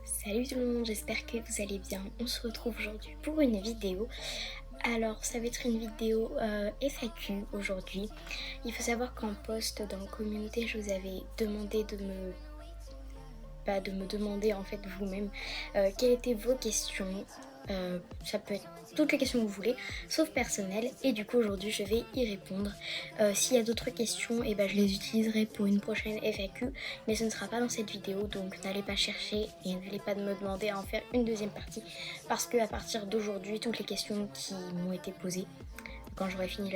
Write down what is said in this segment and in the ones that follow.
Salut tout le monde, j'espère que vous allez bien. On se retrouve aujourd'hui pour une vidéo. Alors ça va être une vidéo FAQ aujourd'hui. Il faut savoir qu'en post dans la communauté, je vous avais demandé de me demander en fait vous-même quelles étaient vos questions. Ça peut être toutes les questions que vous voulez, sauf personnelles. Et du coup aujourd'hui je vais y répondre. S'il y a d'autres questions, et je les utiliserai pour une prochaine FAQ, mais ce ne sera pas dans cette vidéo, donc n'allez pas chercher et n'allez pas me demander à en faire une deuxième partie, parce que à partir d'aujourd'hui, toutes les questions qui m'ont été posées quand j'aurai fini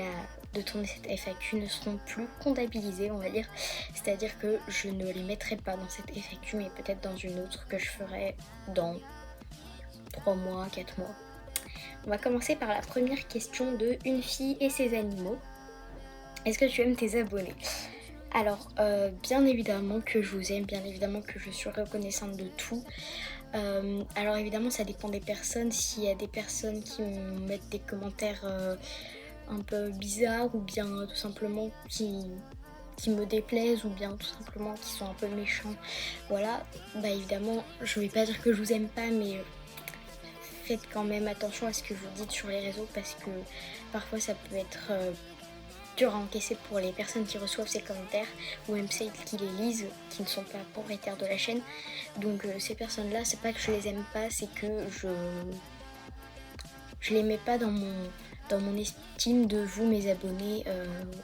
de tourner cette FAQ ne seront plus comptabilisées, on va dire. C'est-à-dire que je ne les mettrai pas dans cette FAQ, mais peut-être dans une autre que je ferai dans 3 mois, 4 mois. On va commencer par la première question de Une fille et ses animaux. Est-ce que tu aimes tes abonnés? Alors, bien évidemment que je vous aime, bien évidemment que je suis reconnaissante de tout. Alors évidemment, ça dépend des personnes. S'il y a des personnes qui me mettent des commentaires un peu bizarres, ou bien tout simplement qui me déplaisent, ou bien tout simplement qui sont un peu méchants, voilà, évidemment, je vais pas dire que je vous aime pas, mais faites quand même attention à ce que vous dites sur les réseaux, parce que parfois ça peut être dur à encaisser pour les personnes qui reçoivent ces commentaires, ou même celles qui les lisent, qui ne sont pas propriétaires de la chaîne. Donc ces personnes-là, c'est pas que je les aime pas, c'est que je les mets pas dans mon estime de vous, mes abonnés.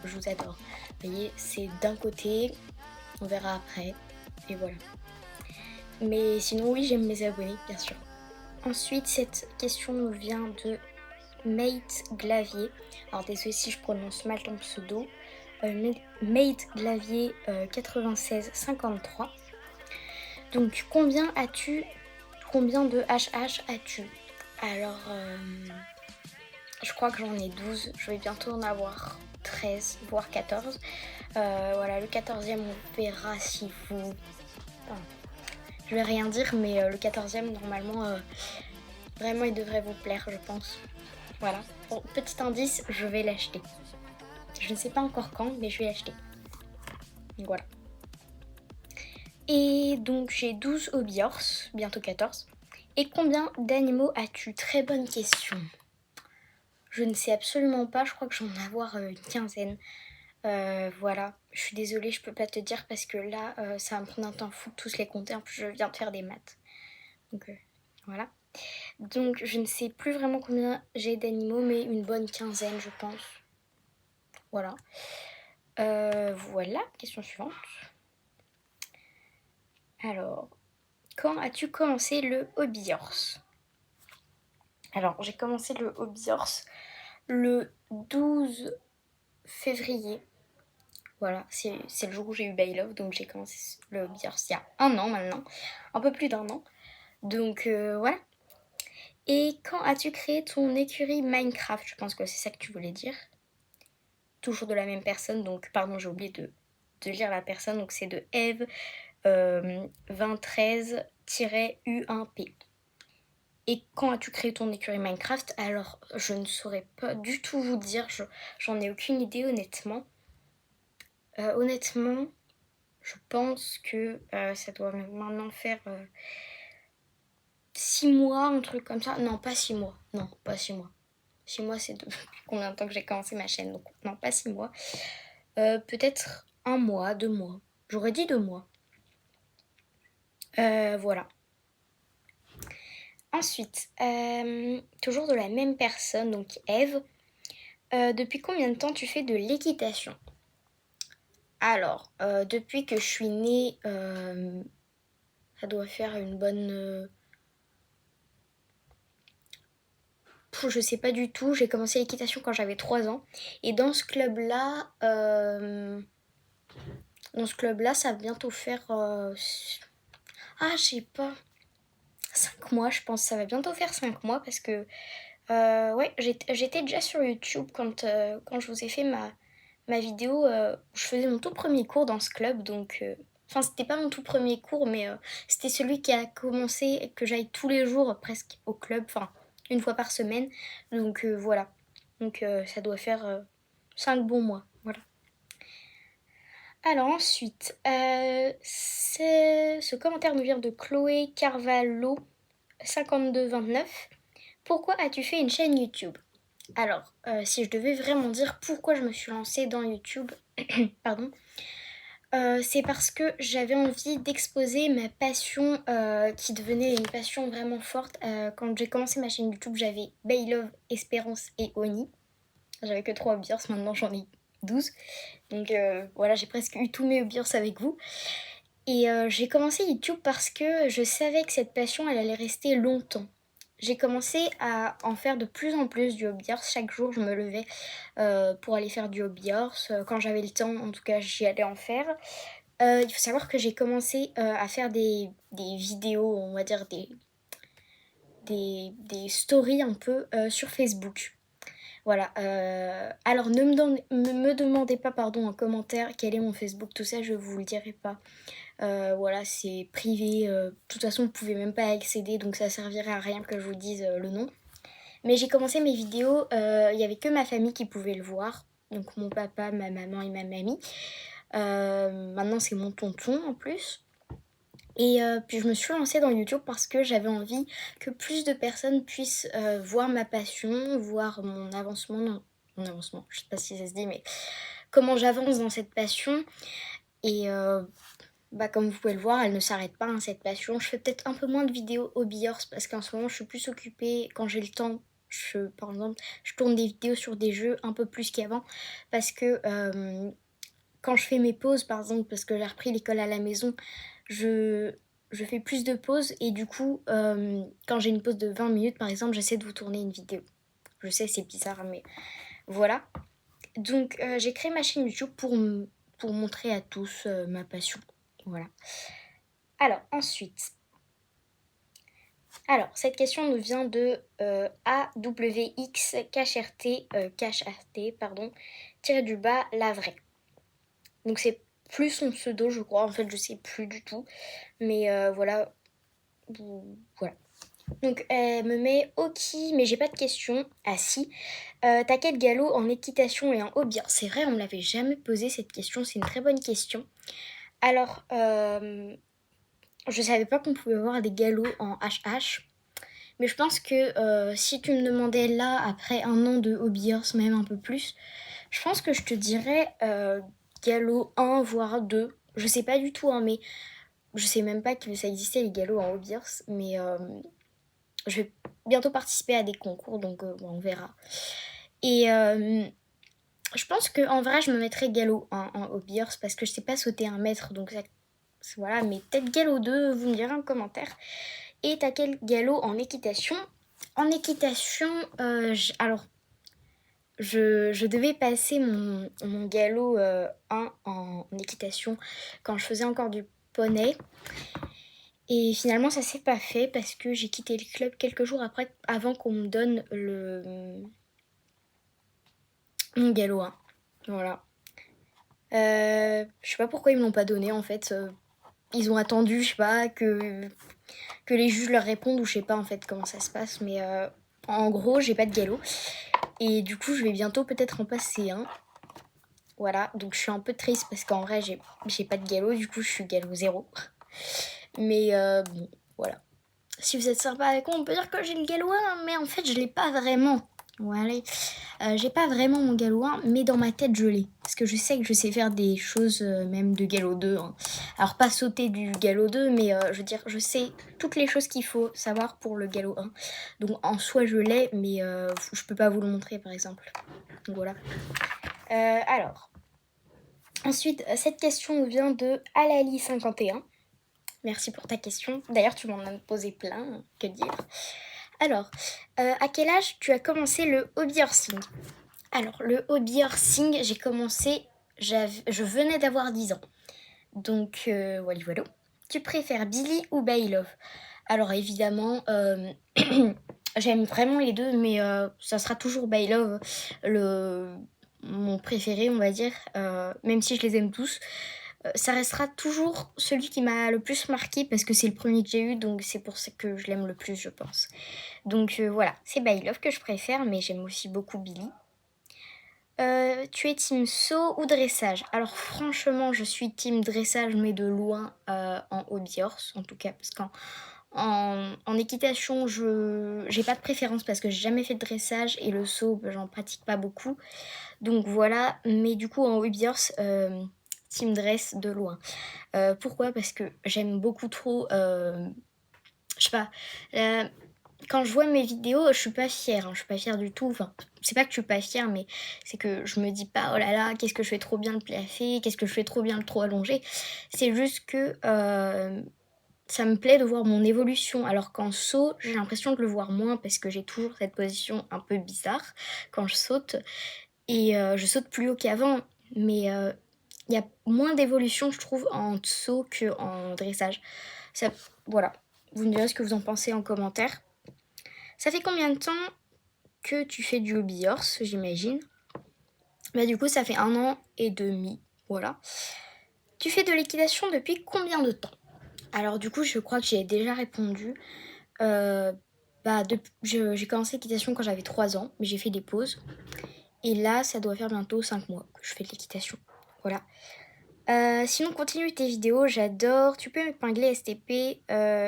Je vous adore. Vous voyez, c'est d'un côté, on verra après, et voilà. Mais sinon, oui, j'aime mes abonnés, bien sûr. Ensuite, cette question nous vient de Mate Glavier. Alors désolé si je prononce mal ton pseudo. Mate Glavier 9653. Donc combien de HH as-tu? Alors je crois que j'en ai 12. Je vais bientôt en avoir 13, voire 14. Voilà, le 14e on verra si vous... Enfin, je vais rien dire, mais le 14e normalement vraiment il devrait vous plaire, je pense. Voilà. Bon, petit indice, je vais l'acheter. Je ne sais pas encore quand, mais je vais l'acheter. Voilà. Et donc j'ai 12 hobby horse, bientôt 14. Et combien d'animaux as-tu? Très bonne question. Je ne sais absolument pas, je crois que j'en ai avoir une quinzaine. Voilà, je suis désolée, je peux pas te dire parce que là, ça va me prendre un temps fou de tous les compter. En plus, je viens de faire des maths. Donc voilà. Donc je ne sais plus vraiment combien j'ai d'animaux, mais une bonne quinzaine, je pense. Voilà. Voilà, question suivante. Alors, quand as-tu commencé le hobby horse? Alors, j'ai commencé le hobby horse le 12 février. Voilà, c'est le jour où j'ai eu By Love, donc j'ai commencé le hobby horse il y a un an maintenant, un peu plus d'un an. Donc voilà. Et quand as-tu créé ton écurie Minecraft? Je pense que c'est ça que tu voulais dire. Toujours de la même personne, donc pardon, j'ai oublié de lire la personne, donc c'est de Eve 2013-U1P. Et quand as-tu créé ton écurie Minecraft? Alors, je ne saurais pas du tout vous dire, j'en ai aucune idée honnêtement. Honnêtement, je pense que ça doit maintenant faire 6 mois, un truc comme ça. Non, pas 6 mois. Non, pas 6 mois. 6 mois, c'est depuis combien de temps que j'ai commencé ma chaîne? Donc, non, pas 6 mois. Peut-être 1 mois, 2 mois. J'aurais dit 2 mois. Voilà. Ensuite, toujours de la même personne, donc Eve. Depuis combien de temps tu fais de l'équitation? Alors, depuis que je suis née, ça doit faire une bonne... je sais pas du tout, j'ai commencé l'équitation quand j'avais 3 ans. Et dans ce club-là, ça va bientôt faire... je sais pas. 5 mois, je pense. Ça va bientôt faire 5 mois parce que... ouais, j'étais déjà sur YouTube quand je vous ai fait ma vidéo. Je faisais mon tout premier cours dans ce club, donc... Enfin, c'était pas mon tout premier cours, mais c'était celui qui a commencé, que j'aille tous les jours presque au club, enfin, une fois par semaine. Donc voilà. Donc ça doit faire 5 bons mois, voilà. Alors ensuite, ce commentaire nous vient de Chloé Carvalho 5229. Pourquoi as-tu fait une chaîne YouTube? Alors, si je devais vraiment dire pourquoi je me suis lancée dans YouTube, pardon, c'est parce que j'avais envie d'exposer ma passion qui devenait une passion vraiment forte. Quand j'ai commencé ma chaîne YouTube, j'avais Baylove, Espérance et Oni. J'avais que 3 Beers, maintenant j'en ai 12. Donc voilà, j'ai presque eu tous mes Beers avec vous. Et j'ai commencé YouTube parce que je savais que cette passion, elle allait rester longtemps. J'ai commencé à en faire de plus en plus du hobbyhorse. Chaque jour, je me levais pour aller faire du hobbyhorse. Quand j'avais le temps, en tout cas, j'y allais en faire. Il faut savoir que j'ai commencé à faire des vidéos, on va dire des stories un peu sur Facebook. Voilà. Alors me demandez pas en commentaire quel est mon Facebook, tout ça je vous le dirai pas. Voilà, c'est privé. De toute façon, vous pouvez même pas accéder, donc ça servirait à rien que je vous dise le nom. Mais j'ai commencé mes vidéos, il y avait que ma famille qui pouvait le voir. Donc mon papa, ma maman et ma mamie. Maintenant c'est mon tonton en plus. Et puis je me suis lancée dans YouTube parce que j'avais envie que plus de personnes puissent voir ma passion, voir mon avancement, je sais pas si ça se dit, mais comment j'avance dans cette passion. Et comme vous pouvez le voir, elle ne s'arrête pas, cette passion. Je fais peut-être un peu moins de vidéos hobbyhorse parce qu'en ce moment je suis plus occupée. Quand j'ai le temps, par exemple, je tourne des vidéos sur des jeux un peu plus qu'avant parce que quand je fais mes pauses, par exemple, parce que j'ai repris l'école à la maison, je fais plus de pauses et du coup, quand j'ai une pause de 20 minutes, par exemple, j'essaie de vous tourner une vidéo. Je sais, c'est bizarre, mais voilà. Donc, j'ai créé ma chaîne YouTube pour montrer à tous ma passion. Voilà. Alors, ensuite. Alors, cette question nous vient de AWXKHRT, tiré du bas, la vraie. Donc c'est plus son pseudo, je crois. En fait, je sais plus du tout. Mais voilà. Voilà. Donc elle me met ok, mais j'ai pas de question. Ah si. T'as quel galop en équitation et en hobby? C'est vrai, on me l'avait jamais posé cette question. C'est une très bonne question. Alors, je savais pas qu'on pouvait avoir des galops en HH. Mais je pense que si tu me demandais là, après un an de hobby horse, même un peu plus, je pense que je te dirais galop 1, voire 2. Je sais pas du tout, hein, mais je sais même pas que ça existait les galops en hobby horse. Mais je vais bientôt participer à des concours, donc on verra. Et je pense qu'en vrai, je me mettrais galop 1 en hobby horse parce que je sais pas sauter 1 mètre, donc ça, voilà. Mais peut-être galop 2, vous me direz en commentaire. Et t'as quel galop en équitation? En équitation, alors, je devais passer mon galop 1 en équitation quand je faisais encore du poney. Et finalement, ça s'est pas fait parce que j'ai quitté le club quelques jours avant qu'on me donne mon galop 1. Voilà. Je sais pas pourquoi ils me l'ont pas donné en fait. Ils ont attendu, je sais pas, que les juges leur répondent ou je sais pas en fait comment ça se passe. Mais en gros, j'ai pas de galop. Et du coup, je vais bientôt peut-être en passer un. Voilà, donc je suis un peu triste parce qu'en vrai, j'ai pas de galop. Du coup, je suis galop 0. Mais bon, voilà. Si vous êtes sympa avec moi, on peut dire que j'ai le galop 1, mais en fait, je l'ai pas vraiment. Voilà. J'ai pas vraiment mon galop 1, mais dans ma tête, je l'ai. Parce que je sais que je sais faire des choses, même de galop 2. Hein. Alors, pas sauter du galop 2, mais je veux dire, je sais toutes les choses qu'il faut savoir pour le galop 1. Donc, en soi, je l'ai, mais je peux pas vous le montrer, par exemple. Donc, voilà. Alors. Ensuite, cette question vient de Alali51. Merci pour ta question. D'ailleurs, tu m'en as posé plein, que dire. Alors, à quel âge tu as commencé le hobby horsing? Alors, le hobby horsing, j'ai commencé, je venais d'avoir 10 ans. Donc, voilà. Tu préfères Billy ou Baylove? Alors, évidemment, j'aime vraiment les deux, mais ça sera toujours Baylove, mon préféré, on va dire, même si je les aime tous. Ça restera toujours celui qui m'a le plus marqué parce que c'est le premier que j'ai eu, donc c'est pour ça que je l'aime le plus, je pense. Donc voilà, c'est Baylove que je préfère, mais j'aime aussi beaucoup Billy. Tu es team saut ou dressage? Alors franchement, je suis team dressage, mais de loin, en hobby horse, en tout cas, parce qu'en équitation, je j'ai pas de préférence parce que j'ai jamais fait de dressage et le saut, bah, j'en pratique pas beaucoup. Donc voilà, mais du coup en hobby horse, team dress de loin. Pourquoi? Parce que j'aime beaucoup trop, je sais pas, la quand je vois mes vidéos, je suis pas fière, hein, je suis pas fière du tout. Enfin, c'est pas que je suis pas fière, mais c'est que je me dis pas: «Oh là là, qu'est-ce que je fais trop bien le plafé, qu'est-ce que je fais trop bien le trop allongé». C'est juste que, ça me plaît de voir mon évolution. Alors qu'en saut, j'ai l'impression de le voir moins parce que j'ai toujours cette position un peu bizarre quand je saute et je saute plus haut qu'avant. Mais, il y a moins d'évolution, je trouve, en saut qu'en dressage. Ça voilà. Vous me direz ce que vous en pensez en commentaire. Ça fait combien de temps que tu fais du hobby horse, j'imagine? Bah du coup, ça fait 1 an et demi, voilà. Tu fais de l'équitation depuis combien de temps? Alors du coup, je crois que j'ai déjà répondu. Bah, j'ai commencé l'équitation quand j'avais 3 ans, mais j'ai fait des pauses. Et là, ça doit faire bientôt 5 mois que je fais de l'équitation. Voilà. Sinon, continue tes vidéos, j'adore. Tu peux m'épingler STP?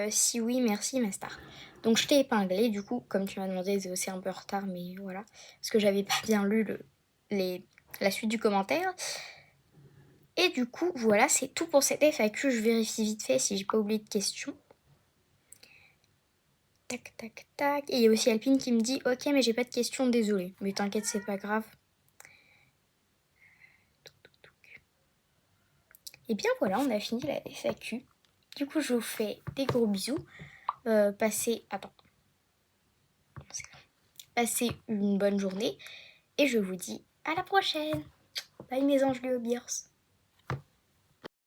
Si oui, merci, ma star. Donc, je t'ai épinglé, du coup, comme tu m'as demandé, c'est aussi un peu en retard, mais voilà. Parce que j'avais pas bien lu la suite du commentaire. Et du coup, voilà, c'est tout pour cette FAQ. Je vérifie vite fait si j'ai pas oublié de questions. Tac, tac, tac. Et il y a aussi Alpine qui me dit: Ok, mais j'ai pas de questions, désolée. Mais t'inquiète, c'est pas grave. Et bien voilà, on a fini la FAQ. Du coup, je vous fais des gros bisous. Passez une bonne journée. Et je vous dis à la prochaine. Bye mes anges Léobiers.